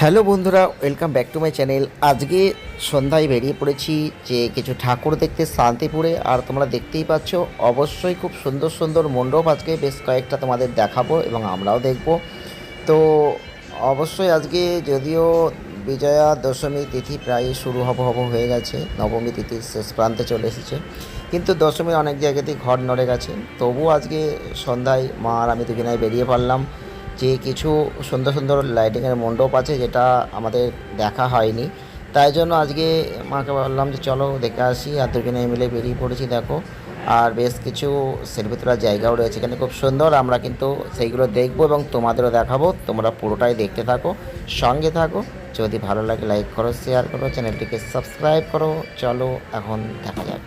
Hello বন্ধুরা, welcome back to my channel. আজকে সন্ধ্যায় বেরিয়ে পড়েছি যে কিছু ঠাকুর দেখতে শান্তিপুরে। আর তোমরা দেখতেই পাচ্ছ অবশ্যই খুব সুন্দর সুন্দর মণ্ডপ আজকে বেশ কয়েকটা তোমাদের দেখাবো এবং আমরাও দেখব। তো অবশ্যই আজকে যদিও বিজয়া দশমী তিথি প্রায় শুরু হব হয়ে গেছে, নবমী তিথির শেষ প্রান্তে চলে এসেছে, কিন্তু দশমীর অনেক জায়গাতেই ঘর নড়ে গেছে। তবুও আজকে সন্ধ্যায় মা আর আমি দুজনায় বেরিয়ে পড়লাম যে কিছু সুন্দর সুন্দর লাইটিংয়ের মণ্ডপ আছে যেটা আমাদের দেখা হয়নি। তাই জন্য আজকে মাকে বললাম যে চলো দেখে আসি, আর দুজনে মিলে বেরিয়ে পড়েছি। দেখো, আর বেশ কিছু সেলফি তোলার জায়গাও রয়েছে এখানে খুব সুন্দর। আমরা কিন্তু সেইগুলো দেখবো এবং তোমাদেরও দেখাবো। তোমরা পুরোটাই দেখতে থাকো, সঙ্গে থাকো। যদি ভালো লাগে লাইক করো, শেয়ার করো, চ্যানেলটিকে সাবস্ক্রাইব করো। চলো এখন দেখা যাক।